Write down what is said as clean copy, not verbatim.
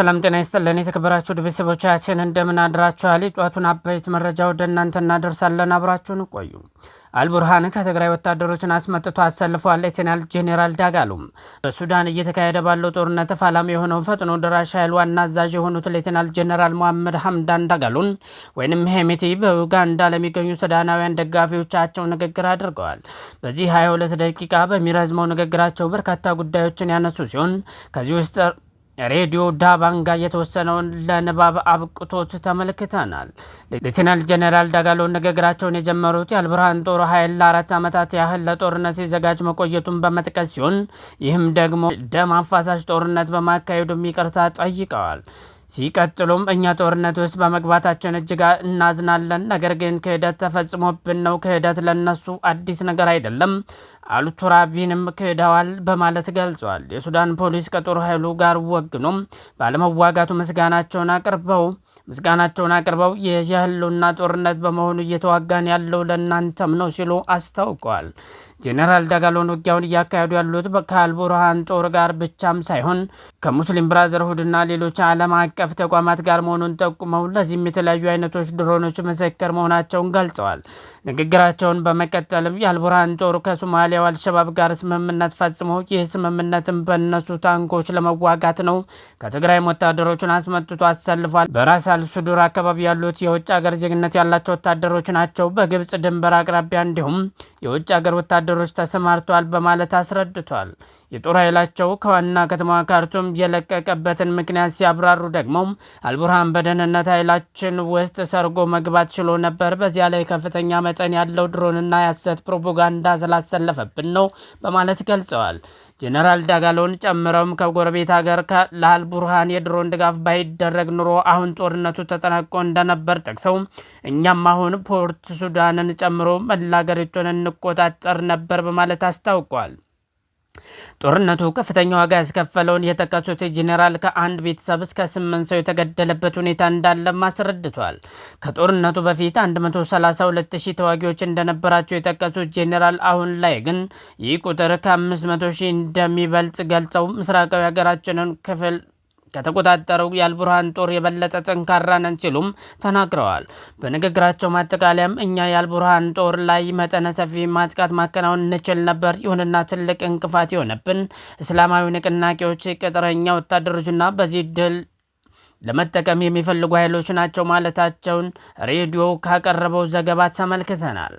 ሰላም ጤና ይስጥልን የተከበራችሁ ቤተሰቦቻችን እንደምን አድራችኋል? ጧቱን አበይት መረጃ ወደ እናንተ እናደርሳለን። አብራችሁን ቆዩ። አልቡርሃን ከትግራይ ወታደሮችን አስመጥቶ አሰልፏል። ሌተናል ጄኔራል ዳጋሎ በሱዳን እየተካሄደ ባለው ጦርነት ተፋላሚ የሆነው ፈጥኖ ደራሽ ኃይል ዋና አዛዥ የሆኑት ሌተናል ጄኔራል መሐመድ ሐምዳን ዳጋሎን ወይንም ሄሜቲ በኡጋንዳ ለሚገኙ ሱዳናውያን ደጋፊዎቻቸው ንግግር አድርገዋል። በዚህ 22 ደቂቃ በሚረዝመው ንግግራቸው በርካታ ጉዳዮችን ያነሱ ሲሆን ከዚህ ውስጥ ሬዲዮ ዳባንጋ የተወሰነውን ለንባብ አብቅቶት ተመልክተናል። ሌተናል ጄኔራል ዳጋሎ ንግግራቸውን የጀመሩት የአልቡርሃን ጦር ኃይል ለ4 ዓመታት ያህል ለጦርነት ሲዘጋጅ መቆየቱን በመጥቀስ ሲሆን ይህም ደግሞ ደም አፋሳሽ ጦርነት በማካሄዱም ይቅርታ ጠይቀዋል። ሲቀጥሉም እኛ ጦርነት ውስጥ በመግባታችን እጅግ እናዝናለን፣ ነገር ግን ክህደት ተፈጽሞብን ነው። ክህደት ለነሱ አዲስ ነገር አይደለም፣ አልቱራቢንም ክህደዋል በማለት ገልጿል። የሱዳን ፖሊስ ከጦር ኃይሉ ጋር ወግኖም ባለመዋጋቱ ምስጋናቸውን አቅርበው የህልውና ጦርነት በመሆኑ እየተዋጋን ያለው ለእናንተም ነው ሲሉ አስታውቀዋል። ጄኔራል ዳጋሎን ውጊያውን እያካሄዱ ያሉት ከአልቡርሃን ጦር ጋር ብቻም ሳይሆን ከሙስሊም ብራዘርሁድና ሌሎች ዓለም አቀፍ ተቋማት ጋር መሆኑን ጠቁመው ለዚህም የተለያዩ አይነቶች ድሮኖች ምስክር መሆናቸውን ገልጸዋል። ንግግራቸውን በመቀጠልም የአልቡርሃን ጦር ከሶማሊያው አልሸባብ ጋር ስምምነት ፈጽሞ ይህ ስምምነትም በእነሱ ታንኮች ለመዋጋት ነው። ከትግራይም ወታደሮቹን አስመጥቶ አሰልፏል። በራስ አልሱዱር አካባቢ ያሉት የውጭ ሀገር ዜግነት ያላቸው ወታደሮች ናቸው። በግብጽ ድንበር አቅራቢያ እንዲሁም የውጭ ሀገር ወታደሮች ተሰማርተዋል በማለት አስረድቷል። የጦር ኃይላቸው ከዋና ከተማ ካርቱም የለቀቀበትን ምክንያት ሲያብራሩ ደግሞ አልቡርሃን በደህንነት ኃይላችን ውስጥ ሰርጎ መግባት ችሎ ነበር። በዚያ ላይ ከፍተኛ መጠን ያለው ድሮንና የሐሰት ፕሮፓጋንዳ ስላሰለፈብን ነው በማለት ገልጸዋል። ጄኔራል ዳጋሎን ጨምረውም ከጎረቤት ሀገር ለአልቡርሃን የድሮን ድጋፍ ባይደረግ ኑሮ አሁን ጦርነቱ ተጠናቆ እንደነበር ጠቅሰው እኛም አሁን ፖርት ሱዳንን ጨምሮ መላ ሀገሪቱን እንቆጣጠር ነበር በማለት አስታውቋል። ጦርነቱ ከፍተኛ ዋጋ ያስከፈለውን የጠቀሱት ጄኔራል ከአንድ ቤተሰብ እስከ 8 ሰው የተገደለበት ሁኔታ እንዳለም አስረድቷል። ከጦርነቱ በፊት 132,000 ተዋጊዎች እንደነበራቸው የጠቀሱት ጄኔራል አሁን ላይ ግን ይህ ቁጥር ከ500,000 እንደሚበልጥ ገልጸው ምስራቃዊ ሀገራችንን ክፍል ከተቆጣጠረው የአልቡርሃን ጦር የበለጠ ጠንካራ ነን ሲሉም ተናግረዋል። በንግግራቸው ማጠቃለያም እኛ የአልቡርሃን ጦር ላይ መጠነ ሰፊ ማጥቃት ማከናወን እንችል ነበር፣ ይሁንና ትልቅ እንቅፋት የሆነብን እስላማዊ ንቅናቄዎች፣ ቅጥረኛ ወታደሮችና በዚህ ድል ለመጠቀም የሚፈልጉ ኃይሎች ናቸው ማለታቸውን ሬዲዮ ካቀረበው ዘገባ ተመልክተናል።